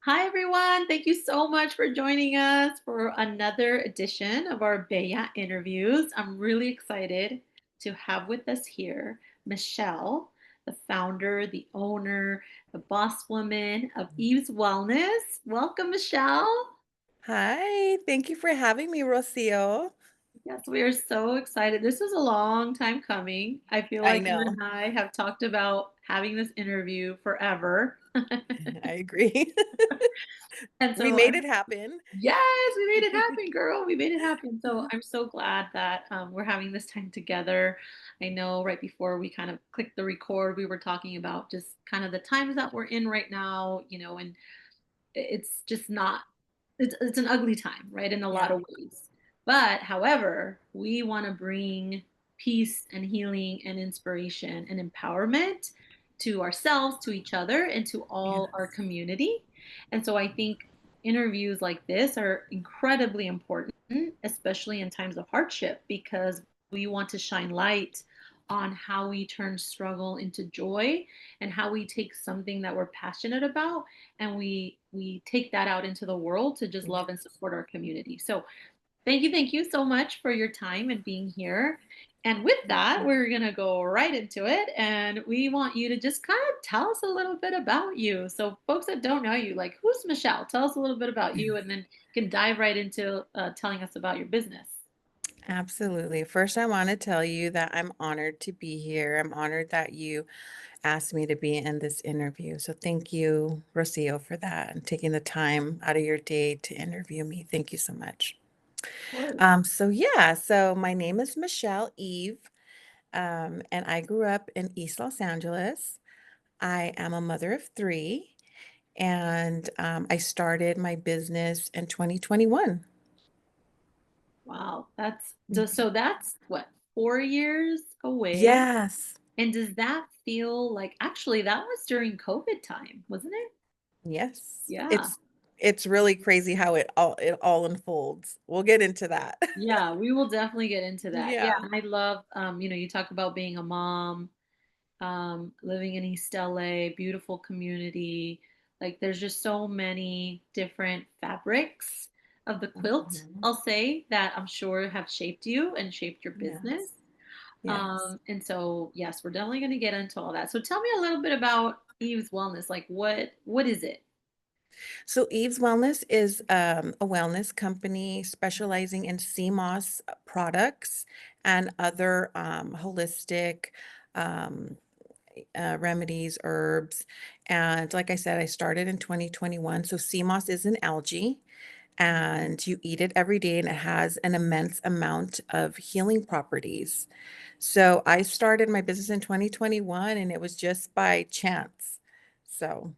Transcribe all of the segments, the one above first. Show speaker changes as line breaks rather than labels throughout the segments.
Hi, everyone. Thank you so much for joining us for another edition of our Bella interviews. I'm really excited to have with us here Michelle, the founder, the owner, the boss woman of Eve's Wellness. Welcome, Michelle.
Hi, thank you for having me, Rocio.
Yes, we are so excited. This was a long time coming. I feel
I
like you
know.
and I have talked about having this interview forever.
I agree.
And
We
so
made it happen.
yes, we made it happen, girl. We made it happen. So I'm so glad that we're having this time together. I know right before we kind of clicked the record, we were talking about just kind of the times that we're in right now, and it's just not, it's an ugly time, right, in a lot
Yeah.
of ways. But however, we want to bring peace and healing and inspiration and empowerment to ourselves, to each other, and to all our
Yes.
community. And so I think interviews like this are incredibly important, especially in times of hardship, because we want to shine light on how we turn struggle into joy and how we take something that we're passionate about and we take that out into the world to just love and
Yes.
support our community. So thank you so much for your time and being here. And with that, we're gonna go right into it, and we want you to just kind of tell us a little bit about you. So folks that don't know you, like who's Michelle? Tell us a little bit about you, and then you can dive right into telling us about your business.
Absolutely. First, I want to tell you that I'm honored to be here. I'm honored that you asked me to be in this interview. So thank you, Rocio, for that and taking the time out of your day to interview me. Thank you so much.
Of course.
So my name is Michelle Eve, and I grew up in East Los Angeles. I am a mother of three. And I started my business in 2021.
Wow, that's
Mhm.
so that's what, 4 years away.
Yes.
And does that feel like actually that was during COVID time, wasn't it?
Yes.
Yeah.
It's really crazy how it all unfolds. We'll get into that.
Yeah, we will definitely get into that. Yeah,
Yeah.
and I love, you talk about being a mom, living in East LA, beautiful community. Like there's just so many different fabrics of the quilt,
Mhm.
I'll say, that I'm sure have shaped you and shaped your business.
Yes. Yes.
And so yes, we're definitely going to get into all that. So tell me a little bit about Eve's Wellness. Like what is it?
So Eve's Wellness is a wellness company specializing in sea moss products and other holistic um, remedies, herbs. And like I said, I started in 2021. So sea moss is an algae and you eat it every day and it has an immense amount of healing properties. So I started my business in 2021 and it was just by chance. So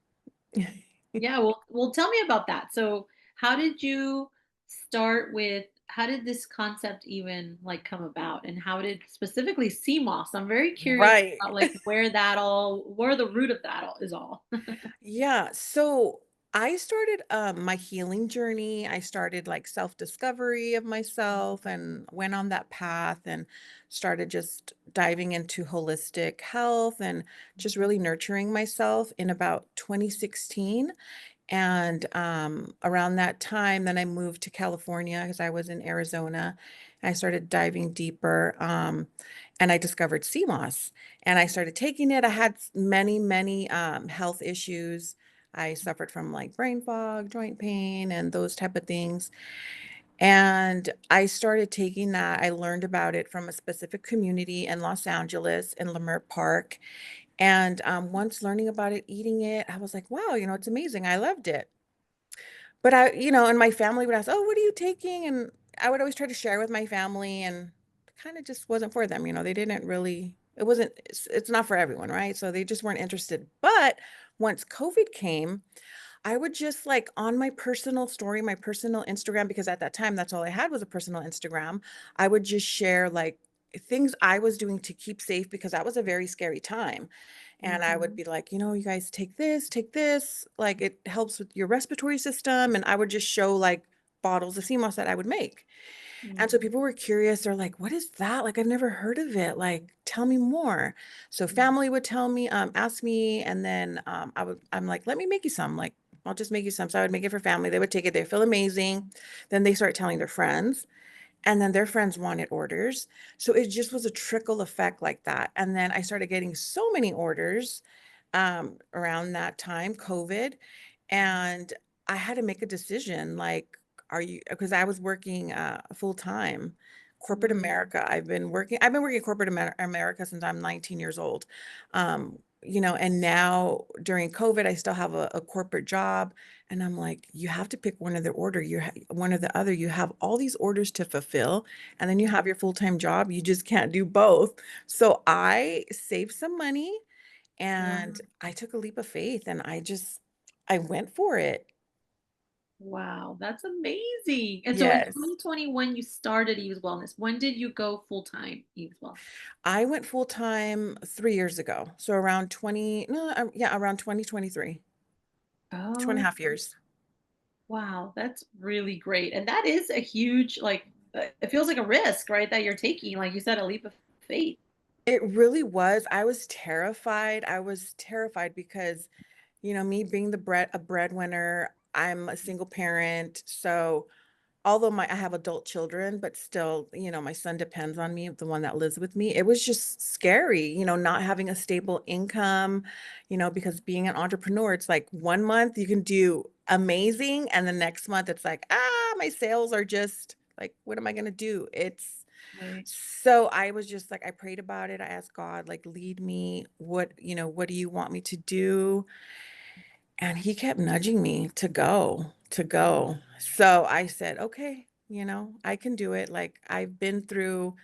Yeah, well, tell me about that. So, how did you start with how did this concept even like come about and how did specifically CMOS? I'm very curious
right.
about like where the root of that all is all.
Yeah, so I started my healing journey. I started like self-discovery of myself and went on that path and started just diving into holistic health and just really nurturing myself in about 2016. And around that time, then I moved to California because I was in Arizona. I started diving deeper, and I discovered sea moss. And I started taking it. I had many, many health issues. I suffered from like brain fog, joint pain, and those type of things. And I started taking that. I learned about it from a specific community in Los Angeles in Leimert Park. And once learning about it, eating it, I was like, wow, it's amazing. I loved it. But and my family would ask, "Oh, what are you taking?" And I would always try to share with my family and kind of just wasn't for them. They didn't really, it's not for everyone, right? So they just weren't interested. But once COVID came, I would just like on my personal story, my personal Instagram, because at that time, that's all I had was a personal Instagram. I would just share like things I was doing to keep safe because that was a very scary time. And I would
Mhm.
be like, you guys take this, like it helps with your respiratory system. And I would just show like bottles of sea moss that I would make. And so
Mhm.
people were curious. They're like, what is that? Like, I've never heard of it. Like, tell me more. So
Mhm.
family would tell me, ask me, and then I'm like, let me make you some. Like, I'll just make you some. So I would make it for family. They would take it. They feel amazing. Then they start telling their friends, and then their friends wanted orders. So it just was a trickle effect like that. And then I started getting so many orders around that time, COVID, and I had to make a decision like, are you, because I was working full time. Corporate
Mm,
America. I've been working corporate America since I'm 19 years old. And now during COVID, I still have a corporate job. And I'm like, you have to pick one or the order. One or the other. You have all these orders to fulfill, and then you have
mm,
your full-time job. You just can't do both. So I saved some money
yeah.
and I took a leap of faith and I went for it.
Wow, that's amazing. And so in
Yes.
2020, when you started Eve's Wellness, when did you go full time Eve's Wellness?
I went full time 3 years ago. So around 20, no, yeah, around 2023, two and a
Oh,
half years.
wow, that's really great. And that is a huge, like, it feels like a risk, right? That you're taking, like you said, a leap of faith.
It really was. I was terrified. I was terrified because, me being a breadwinner, I'm a single parent. So although I have adult children, but still, my son depends on me, the one that lives with me. It was just scary, not having a stable income, because being an entrepreneur, it's like 1 month you can do amazing, and the next month it's like, my sales are just like, what am I gonna do? It's
Right.
so I was just like, I prayed about it. I asked God, like, lead me. What do you want me to do? And he kept nudging me to go, to go. So I said, okay, I can do it. Like I've been through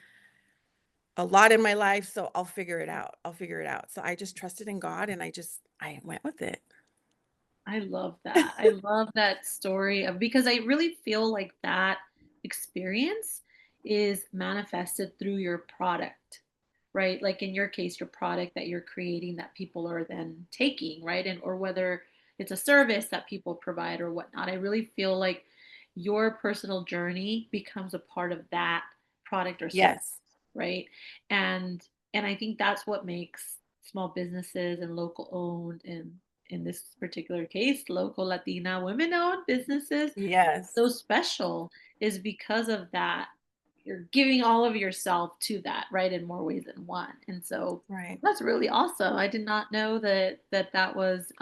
a lot in my life, so I'll figure it out. I'll figure it out. So I just trusted in God and I went with it.
I love that. I love that story of because I really feel like that experience is manifested through your product, right? Like in your case, your product that you're creating that people are then taking, right? And or whether it's a service that people provide or whatnot. I really feel like your personal journey becomes a part of that product or service,
Yes.
right? And and I think that's what makes small businesses and local owned and in this particular case, local Latina women owned businesses,
Yes.
so special is because of that. You're giving all of yourself to that, right? In more ways than one. And so
Right.
that's really awesome. I did not know that was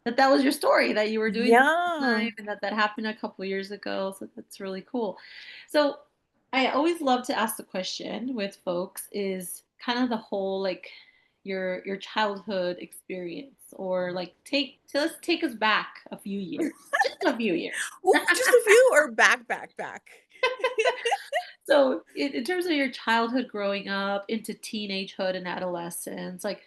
that was your story that you were doing this
Yeah.
time and that that happened a couple years ago. So that's really cool. So I always love to ask the question with folks is kind of the whole like your childhood experience or like let's take us back a few years, just a few years.
Ooh, just a few or back.
So in terms of your childhood growing up into teenagehood and adolescence, like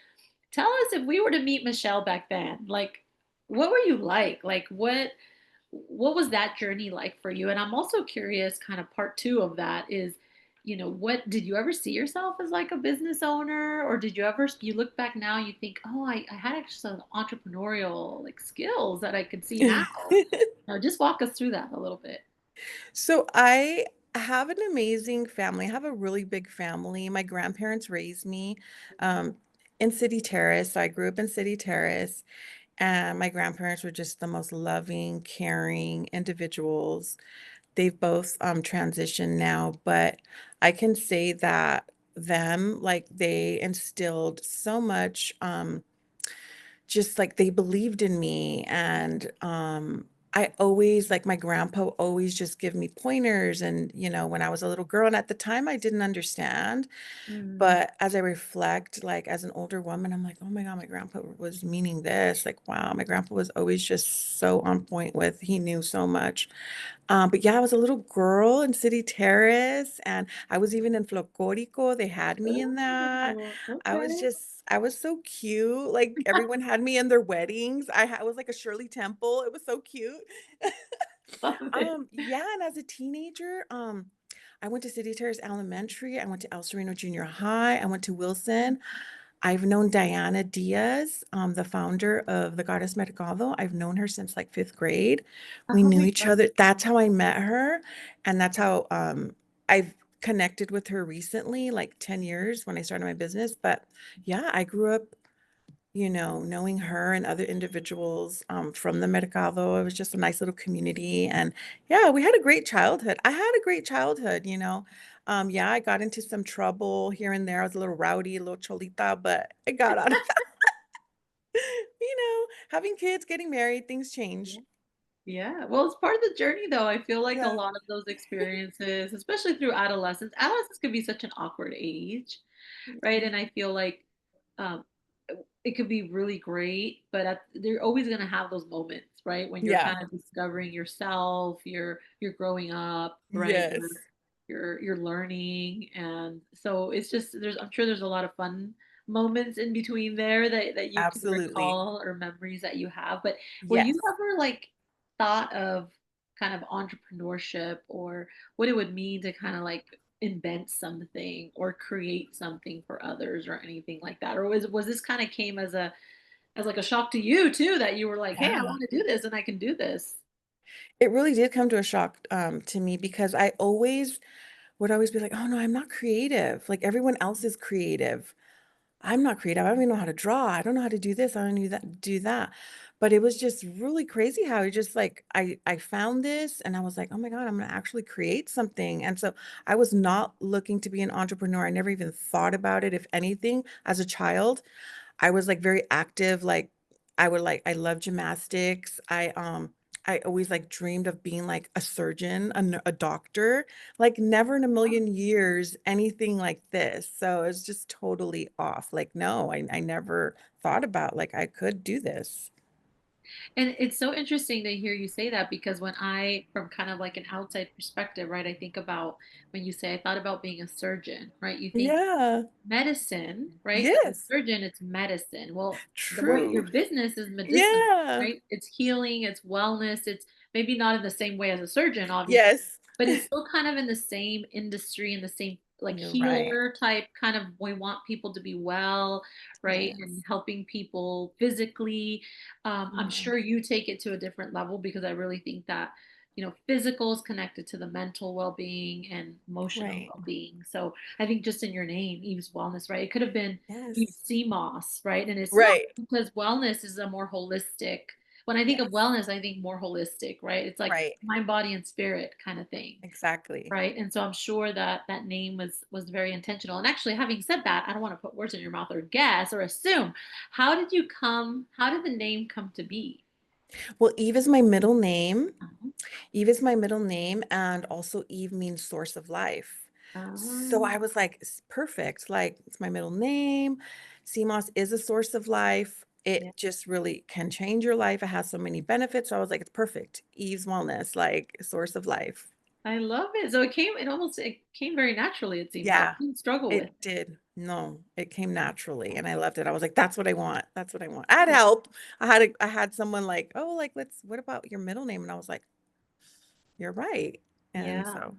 tell us if we were to meet Michelle back then, like what were you like? Like what was that journey like for you? And I'm also curious, kind of part two of that is, what did you ever see yourself as like a business owner, or did you ever you look back now, you think, oh, I had actually some entrepreneurial like skills that I could see now. Just walk us through that a little bit.
So I have an amazing family. I have a really big family. My grandparents raised me um, in City Terrace. So I grew up in City Terrace, and my grandparents were just the most loving, caring individuals. They've both transitioned now, but I can say that like they instilled so much. Just like they believed in me, and I always like my grandpa always just give me pointers, and when I was a little girl, and at the time I didn't understand,
Mm,
but as I reflect, like as an older woman, I'm like, oh my god, my grandpa was meaning this. Like, wow, my grandpa was always just so on point with, he knew so much. But yeah, I was a little girl in City Terrace, and I was even in Flocorico. They had me in that.
oh, okay.
I was so cute. Like everyone had me in their weddings. I was like a Shirley Temple. It was so cute.
Love it.
Yeah, and as a teenager, I went to City Terrace Elementary. I went to El Sereno Junior High. I went to Wilson. I've known Diana Diaz, the founder of the Goddess Mercado. I've known her since like fifth grade. We
Oh
knew
my
each
God.
other. That's how I met her. And that's how I've connected with her recently, like 10 years when I started my business. But yeah, I grew up knowing her and other individuals, from the Mercado. It was just a nice little community, and yeah, we had a great childhood. I had a great childhood. Yeah, I got into some trouble here and there. I was a little rowdy, a little cholita, but I got out of that. Having kids, getting married, things change.
Yeah. Yeah. Well, it's part of the journey though. I feel like a
Yeah.
lot of those experiences, especially through adolescence, adolescence could be such an awkward age, right?
Yeah.
And I feel like um, it could be really great, but they're always going to have those moments, right? When you're
Yeah.
kind of discovering yourself, you're growing up, right?
Yes.
You're learning, and so it's just I'm sure there's a lot of fun moments in between there that you can
Absolutely.
recall or memories that you have. But were you
Yes.
ever like thought of kind of entrepreneurship or what it would mean to kind of like invent something or create something for others or anything like that? Or was this kind of came as like a shock to you too that you were like, "Hey, I
Yeah.
want to do this and I can do this."
It really did come to a shock, to me because I always would always be like, "Oh, no, I'm not creative. Like, everyone else is creative. I'm not creative. I don't even know how to draw. I don't know how to do this. I don't do that." But it was just really crazy how it just like I found this and I was like, "Oh my God, I'm gonna actually create something." And so I was not looking to be an entrepreneur. I never even thought about it. If anything, as a child, I was, like, very active, I love gymnastics. I always, like, dreamed of being, like, a surgeon, a doctor, like, never in a million years anything like this, so it's just totally off, like, no, I never thought about, like, I could do this.
And it's so interesting to hear you say that because from kind of like an outside perspective, right, I think about when you say, I thought about being a surgeon, right? You think
Yeah.
medicine, right? As a
Yes.
surgeon, it's medicine. Well, what your
True.
business is medicinal,
Yeah.
right? It's healing, it's wellness. It's maybe not in the same way as a surgeon, obviously,
Yes.
but it's still kind of in the same industry, in the same like
You're right.
healer type kind of. We want people to be well, right? And
Yes.
helping people physically. I'm
Yeah.
sure you take it to a different level because I really think that physical is connected to the mental well-being and emotional
Right.
well-being. So I think just in your name, Eve's Wellness, right? It could have been Eve
Yes.
Moss, right? And it's not
Right.
because wellness is a more holistic. When I think of
Yes.
wellness, I think more holistic, right? It's like
Right.
mind, body, and spirit kind of thing,
Exactly.
right? And so I'm sure that that name was very intentional. And actually, having said that, I don't want to put words in your mouth or guess or assume. How did the name come to be?
Well, Eve is my middle name.
Uh-huh.
Eve is my middle name, and also Eve means source of life. So I was like, Perfect. Like, it's my middle name. CMOS is a source of life.
Yeah.
It just really can change your life. It has so many benefits. So I was like, it's perfect. Eve's Wellness, like, source of life.
I love it. So it came very naturally, it seems like.
Yeah,
You didn't struggle with
it did. No, it came naturally, and I loved it. I was like, "That's what I want. That's what I want." I had help. I had someone like, "Oh, like, what about your middle name?" And I was like, "You're right." And
Yeah,
so,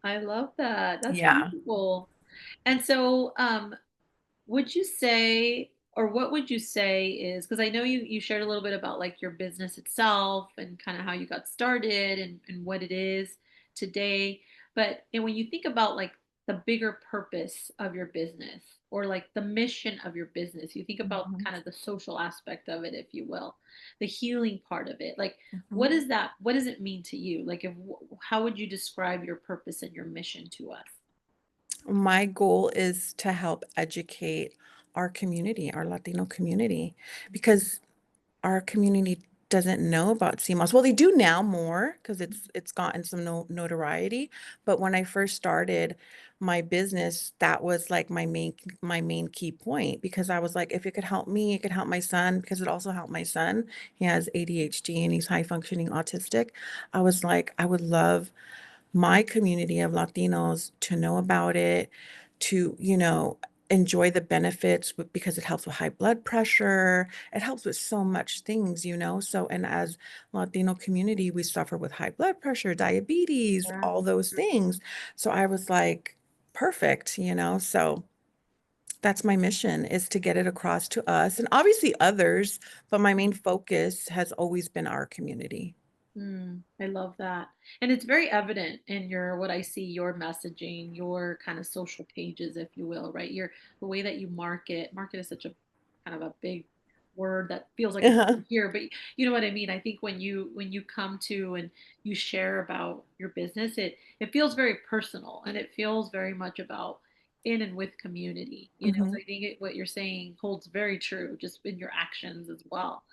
I love that. That's
yeah.
beautiful. And so, would you say, or what would you say is, because I know you shared a little bit about like your business itself and kind of how you got started and what it is today. But and when you think about like the bigger purpose of your business or like the mission of your business, you think about
Mhm,
kind of the social aspect of it, if you will, the healing part of it. Like,
mhm.
what does it mean to you? Like, if how would you describe your purpose and your mission to us?
My goal is to help educate our community, our Latino community, because our community doesn't know about CMOS. Well, they do now more because it's gotten some notoriety. But when I first started my business, that was like my main key point because I was like, if it could help me, it could help my son because it also helped my son. He has ADHD and he's high functioning autistic. I was like, I would love my community of Latinos to know about it, to, enjoy the benefits because it helps with high blood pressure. It helps with so much things. So, and as Latino community, we suffer with high blood pressure, diabetes,
Yeah.
all those things. So I was like, perfect. So that's my mission is to get it across to us and obviously others, but my main focus has always been our community.
I love that. And it's very evident in what I see, your messaging, your kind of social pages, if you will, right? The way that you market is such a kind of a big word that feels like it's
Uh-huh.
here, but you know what I mean. I think when you come to and you share about your business, it feels very personal and it feels very much about in and with community. You know, so
Mhm.
I think what you're saying holds very true, just in your actions as well.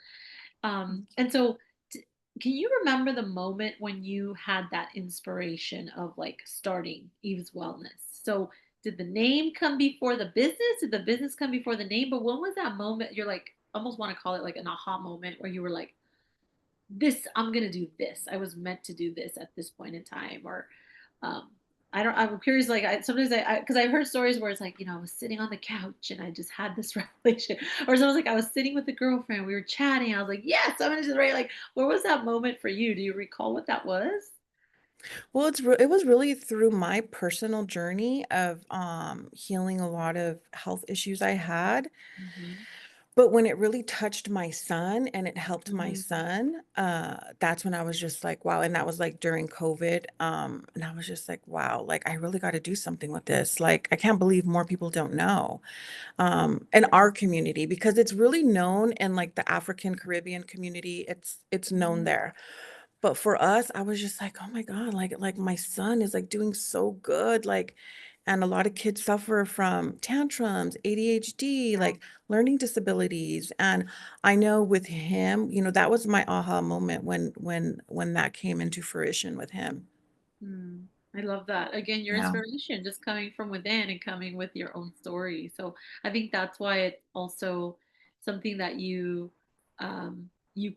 And so, t- can you remember the moment when you had that inspiration of like starting Eve's Wellness? So, did the name come before the business? Did the business come before the name? But when was that moment you're like, almost want to call it like an aha moment where you were like, this, I'm going to do this. I was meant to do this at this point in time. Or, um, I don't, I'm curious. Like, sometimes because I've heard stories where it's like, I was sitting on the couch and I just had this revelation, or someone's like, I was sitting with a girlfriend, we were chatting. I was like, yes, I'm going to just write. Like, where was that moment for you? Do you recall what that was?
Well, it was really through my personal journey of, healing a lot of health issues I had,
Hmm.
but when it really touched my son and it helped my
Hmm.
son, that's when I was just like, "Wow," and that was, like, during COVID, and I was just like, "Wow, like, I really gotta do something with this." Like, I can't believe more people don't know, in our community because it's really known in, like, the African Caribbean community, it's known
Hmm.
there. But for us, I was just like, "Oh my god," like, my son is, like, doing so good, like and a lot of kids suffer from tantrums, ADHD,
Yeah.
like, learning disabilities, and I know with him, that was my aha moment when that came into fruition with him.
Mm, I love that. Again, your
Yeah.
inspiration just coming from within and coming with your own story. So I think that's why it's also something that you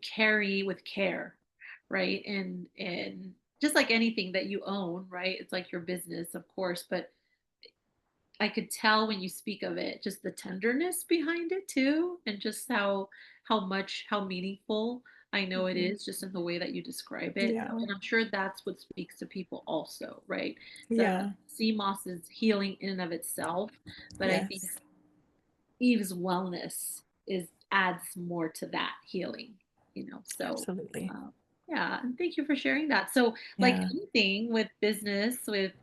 carry with care, right? And just like anything that you own, right? It's like your business, of course, but I could tell when you speak of it, just the tenderness behind it too, and just how meaningful I know it
Mhm.
is just in the way that you describe it. So,
Yeah.
and I'm sure that's what speaks to people also, right? The
Yeah.
sea moss is healing in and of itself, but I think
Yes.
Eve's wellness is adds more to that healing, So,
Absolutely.
um, yeah, and thank you for sharing that. So, like
Yeah.
anything with business, with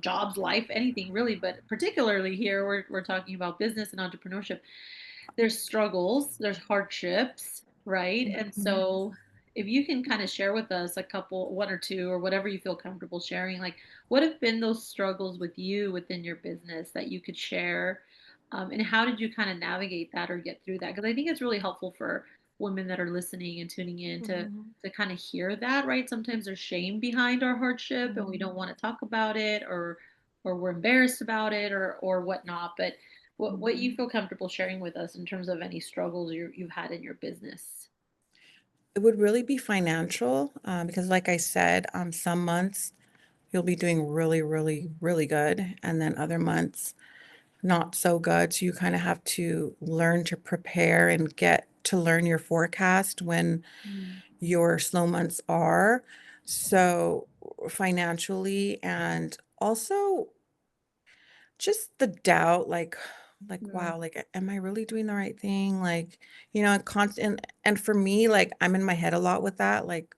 jobs, life, anything really, but particularly here, we're talking about business and entrepreneurship. There's struggles, there's hardships, right? And
Mhm.
so if you can kind of share with us a couple, one or two, or whatever you feel comfortable sharing, like what have been those struggles with you within your business that you could share? And how did you kind of navigate that or get through that? Because I think it's really helpful for women that are listening and tuning in
Mhm.
to kind of hear that, right? Sometimes there's shame behind our hardship and we don't
Mhm.
want to talk about it, or we're embarrassed about it, or whatnot. But what you
Mhm.
feel comfortable sharing with us in terms of any struggles you've had in your business?
It would really be financial, because like I said, some months you'll be doing really, really, really good, and then other months not so good. So you kind of have to learn to prepare and get to learn your forecast when
Mm,
your slow months are. So financially and also just the doubt, like,
mm,
wow, like, am I really doing the right thing? Like, constant and for me, like, I'm in my head a lot with that. Like,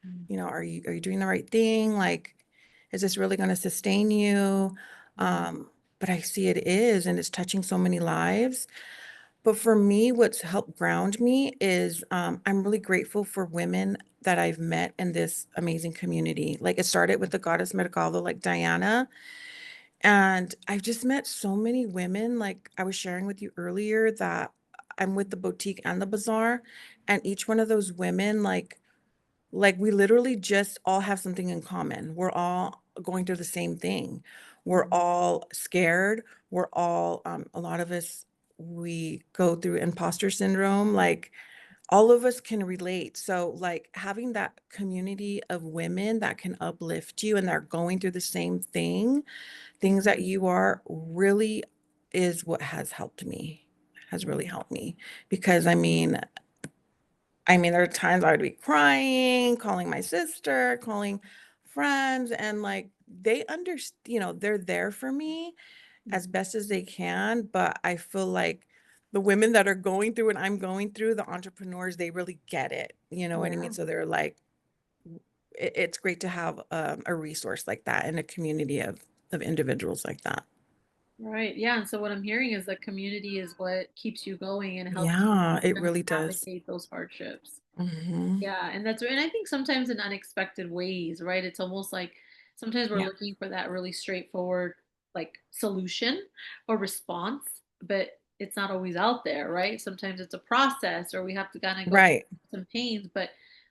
mm,
are you doing the right thing? Like, is this really gonna sustain you?
mm,
But I see it is, and it's touching so many lives. But for me, what's helped ground me is I'm really grateful for women that I've met in this amazing community. Like it started with the goddess Mercado, like Diana, and I've just met so many women, like I was sharing with you earlier, that I'm with the boutique and the bazaar, and each one of those women, like we literally just all have something in common. We're all going through the same thing. We're
mm,
all scared. We're all, a lot of us, we go through imposter syndrome. Like all of us can relate. So, like having that community of women that can uplift you and they're going through the same things that you are really is what has helped me, has really
mm,
helped me. Because I mean, there are times I would be crying, calling my sister, calling friends, and like they they're there for me as
mm.
best as they can. But I feel like the women that are going through what I'm going through, the entrepreneurs, they really get it. You know what I mean?
Yeah.
So they're like, it's great to have a resource like that in a community of individuals like that.
Right. Yeah. And so what I'm hearing is that community is what keeps you going and helps you
Yeah, it
kind of
really does.
navigate those hardships.
Mhm.
Yeah, and that's and I think sometimes in unexpected ways, right? It's almost like sometimes we're
Yeah.
looking for that really straightforward like solution or response, but it's not always out there, right? Sometimes it's a process or we have to kind of go
Right.
through some pains, but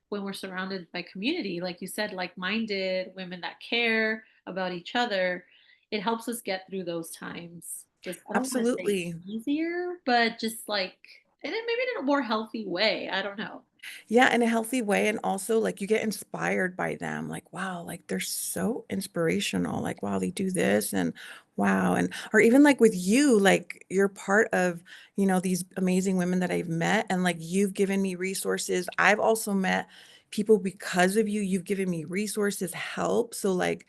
when we're surrounded by community, like you said, like-minded women that care about each other, it helps us get through those times. Just I don't want to say
Absolutely.
easier, but just like and then maybe in a more healthy way. I don't know.
Yeah, in a healthy way, and also, like, you get inspired by them, like, "Wow," like, they're so inspirational, like, "Wow, they do this," and, "Wow," and or even, like, with you, like, you're part of, these amazing women that I've met, and, like, you've given me resources. I've also met people because of you. You've given me resources, help, so, like,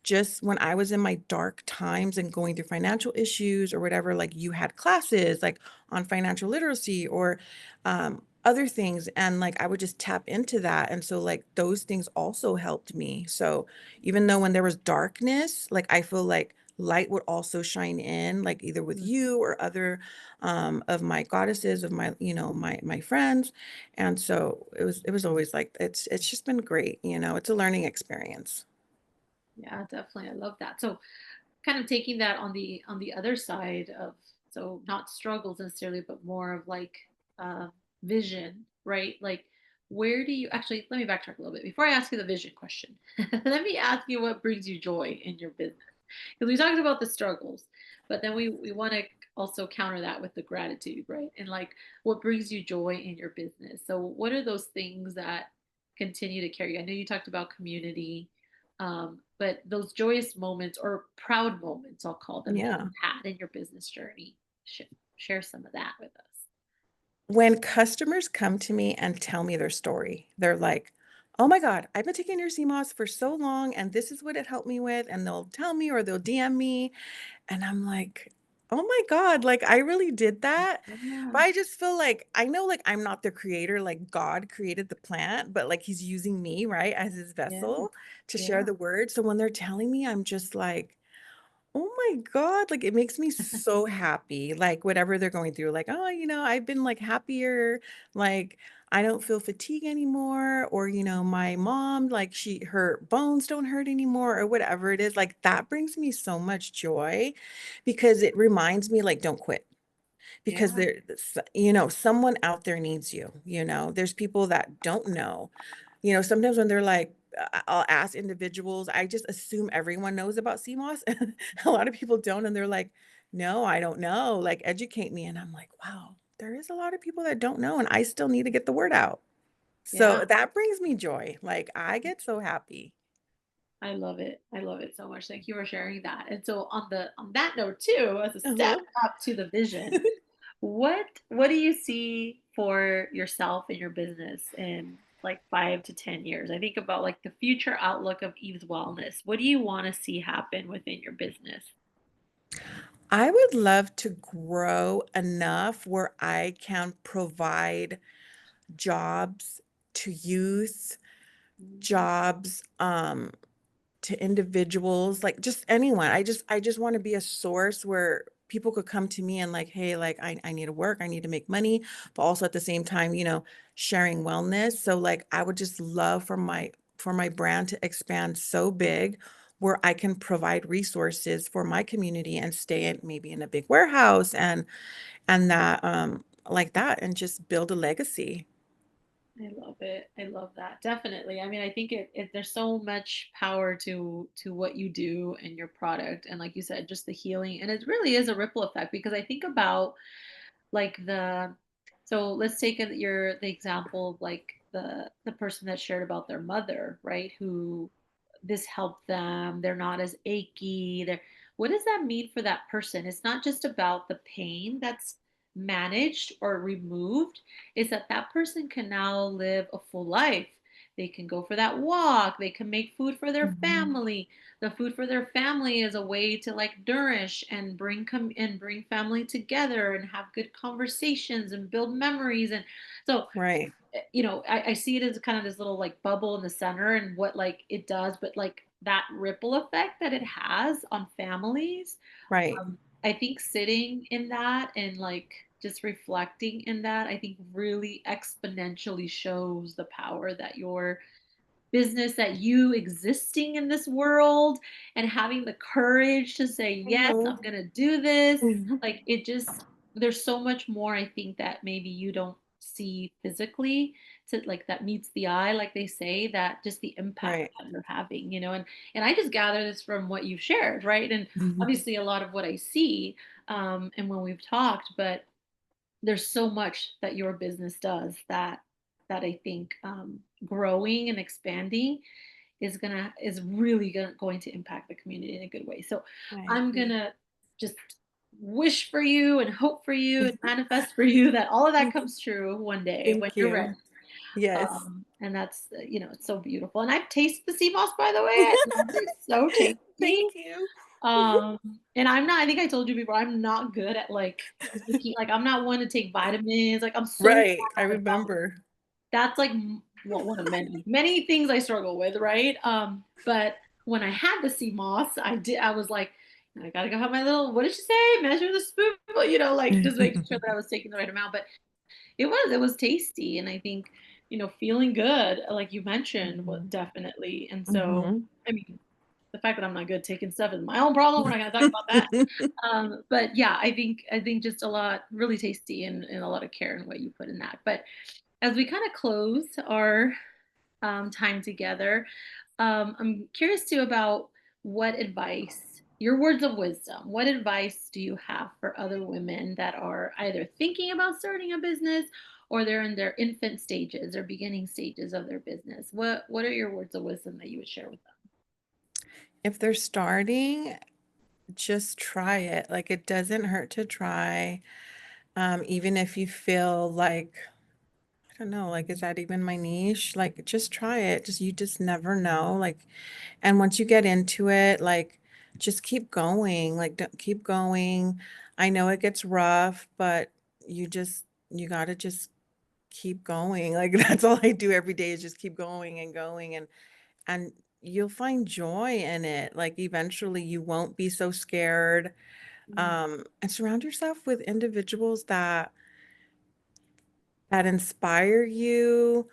just when I was in my dark times and going through financial issues or whatever, like you had classes like on financial literacy or other things. And like I would just tap into that. And so, like, those things also helped me. So, even though when there was darkness, like I feel like light would also shine in, like either with you or other of my goddesses, of my, my friends. And so it was always like it's just been great, it's a learning experience.
Yeah, definitely. I love that. So kind of taking that on the other side of so not struggles necessarily, but more of like uh, vision, right? Like where do you actually let me backtrack a little bit before I ask you the vision question. Let me ask you what brings you joy in your business. Because we talked about the struggles, but then we want to also counter that with the gratitude, right? And like what brings you joy in your business. So what are those things that continue to carry you? I know you talked about community, but those joyous moments or proud moments, I'll call them, that
Yeah.
you've had in your business journey. Sh- Share some of that with us.
When customers come to me and tell me their story, they're like, "Oh my God, I've been taking your CMOS for so long, and this is what it helped me with." And they'll tell me or they'll DM me. And I'm like, "Oh my God, like I really did that."
Yeah,
But I just feel like I know like I'm not the creator, like God created the plant, but like he's using me, right, as his
yeah,
vessel to share
yeah,
the word. So when they're telling me, I'm just like, oh my God, like, it makes me so happy, like, whatever they're going through, like, "Oh, I've been, like, happier, like, I don't feel fatigue anymore," or, "My mom, like, her bones don't hurt anymore," or whatever it is, like, that brings me so much joy because it reminds me, like, "Don't quit." Because
yeah,
someone out there needs you, there's people that don't know. Sometimes when they're like, I'll ask individuals, I just assume everyone knows about CMOS. A lot of people don't, and they're like, "No, I don't know, like, educate me," and I'm like, "Wow, there is a lot of people that don't know, and I still need to get the word out."
yeah.
So that brings me joy, like, I get so happy.
I love it. I love it so much. Thank you for sharing that. And so on that note too, as a step
Uh-huh.
up to the vision, what do you see for yourself and your business in like 5 to 10 years? I think about like the future outlook of Eve's Wellness. What do you want to see happen within your business?
I would love to grow enough where I can provide jobs to youth,
Mm,
jobs, to individuals, like just anyone. I just want to be a source where people could come to me and like, hey, like I need to work, I need to make money, but also at the same time, sharing wellness. So like I would just love for my brand to expand so big where I can provide resources for my community and stay in maybe in a big warehouse and that like that and just build a legacy.
I love it. I love that. Definitely. I mean, I think there's so much power to what you do and your product, and like you said, just the healing, and it really is a ripple effect because I think about like the so let's take the example of like the person that shared about their mother, right, who this helped them, they're not as achy, they're what does that mean for that person? It's not just about the pain that's managed or removed, it's that that person can now live a full life. They can go for that walk, they can make food for their
Mhm.
family. The food for their family is a way to like nourish and bring family together and have good conversations and build memories. And so
Right,
I see it as kind of this little like bubble in the center and what like it does, but like that ripple effect that it has on families,
right.
I think sitting in that and like just reflecting in that, I think really exponentially shows the power that your business, that you existing in this world and having the courage to say,
I
yes,
know.
I'm going to do this.
Mhm.
Like it just, there's so much more I think that maybe you don't see physically to like that meets the eye, like they say, that just the impact
Right.
that you're having, and I just gather this from what you've shared, right? And
Mhm.
obviously a lot of what I see, and when we've talked, but there's so much that your business does that I think growing and expanding is really going to impact the community in a good way. So
I
I'm
agree.
gonna just wish for you and hope for you and manifest for you that all of that comes true one day when
Thank
you're ready.
you. Yes.
And that's it's so beautiful. And I've tasted the sea moss, by the way. I love it. It's so tasty.
Thank you.
Um, and I'm not, I think I told you before, I'm not good at like taking, like, I'm not one to take vitamins. Like, I'm so
Right, I
bad about
remember.
that's like one of many things I struggle with, right? But when I had the sea moss, I was like, I gotta go have my little, what did she say? Measure the spoonful, like just making sure that I was taking the right amount. But it was tasty. And I think, feeling good, like you mentioned,
Mhm.
definitely. And so,
Mhm.
I mean, the fact that I'm not good taking stuff is my own problem. We're not going to talk about that. But yeah, I think just a lot really tasty and a lot of care in what you put in that. But as we kind of close our time together, I'm curious too about what advice, your words of wisdom, what advice do you have for other women that are either thinking about starting a business or they're in their infant stages or beginning stages of their business? What are your words of wisdom that you would share with them?
If they're starting, just try it. Like, it doesn't hurt to try. Even if you feel like, I don't know, like, is that even my niche? Like, just try it. You just never know. Like, and once you get into it, like, just keep going. Like, keep going. I know it gets rough, but you gotta just keep going. Like, that's all I do every day is just keep going and going, and you'll find joy in it. Like, eventually you won't be so scared.
Mm,
And surround yourself with individuals that inspire you,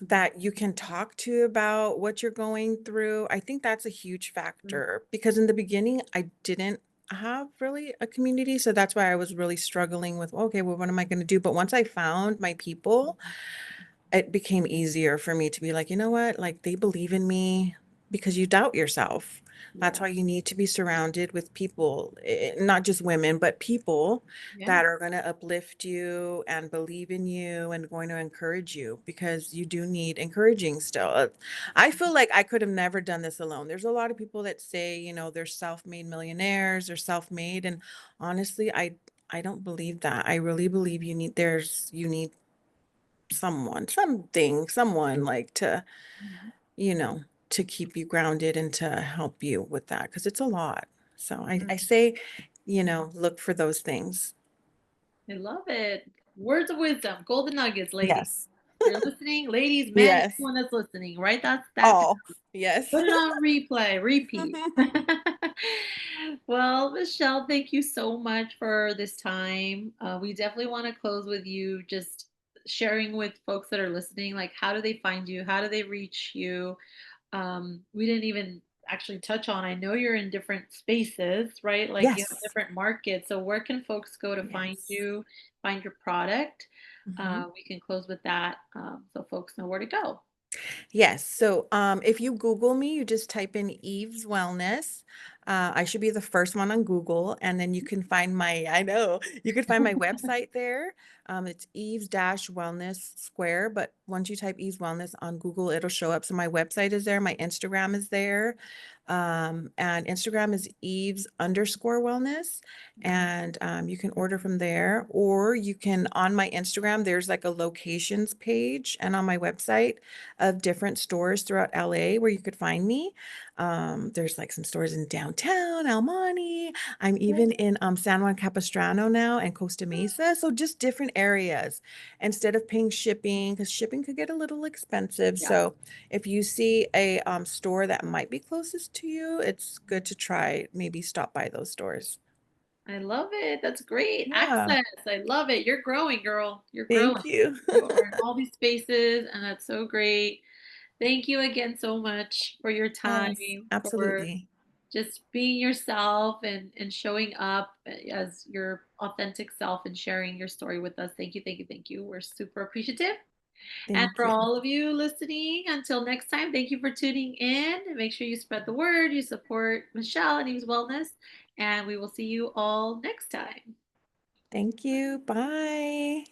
that you can talk to about what you're going through. I think that's a huge
mm,
factor because in the beginning I didn't have really a community, so that's why I was really struggling with, okay, well, what am I going to do? But once I found my people, it became easier for me to be like, you know what? Like, they believe in me because you doubt yourself. That's
yeah.
why you need to be surrounded with people, not just women, but people
Yeah.
that are going to uplift you and believe in you and going to encourage you because you do need encouraging still. I feel like I could have never done this alone. There's a lot of people that say, they're self-made millionaires or self-made. And honestly, I don't believe that. I really believe you need someone like to,
Mhm.
you know, to keep you grounded and to help you with that because it's a lot. So I
Mm.
say, look for those things.
I love it. Words of wisdom, golden nuggets, ladies.
Yes.
If you're listening, ladies, men,
Yes.
anyone that's listening, right? That
Oh, yes.
put it on replay, repeat. Well, Michelle, thank you so much for this time. We definitely want to close with you just sharing with folks that are listening, like how do they find you? How do they reach you? We didn't even actually touch on, I know you're in different spaces, right? Like you have
Yes.
different markets. So where can folks go to find
Yes.
you, find your product?
Mhm.
We can close with that, so folks know where to go.
Yes. So, if you Google me, you just type in Eve's Wellness. I should be the first one on Google, and then you can find I know, you can find my website there. It's Eve's dash Wellness Square, but once you type Eve's Wellness on Google, it'll show up. So my website is there, my Instagram is there. And Instagram is Eve's underscore wellness. And you can order from there, or you can on my Instagram, there's like a locations page, and on my website of different stores throughout LA where you could find me. There's like some stores in downtown El Monte. I'm even in San Juan Capistrano now and Costa Mesa. So just different areas instead of paying shipping, because shipping could get a little expensive.
Yeah.
So if you see a store that might be closest to you, it's good to try, maybe stop by those stores.
I love it. That's great.
Yeah.
Access. I love it. You're growing, girl. You're growing.
Thank you.
You are in all these spaces, and that's so great. Thank you again so much for your time,
Yes,
for
absolutely.
just being yourself and showing up as your authentic self and sharing your story with us. Thank you, thank you, thank you. We're super appreciative. And
Thank
for
you.
all of you listening, until next time, thank you for tuning in. And make sure you spread the word, you support Michelle and Eve's Wellness, and we will see you all next time.
Thank you. Bye.